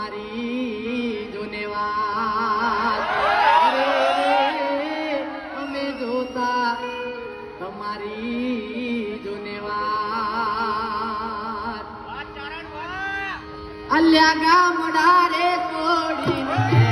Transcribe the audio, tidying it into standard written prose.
તમારી જુનેવાર અરે અમે જોતા તમારી જુનેવાર અલ્યા ગામડા રે છોડીને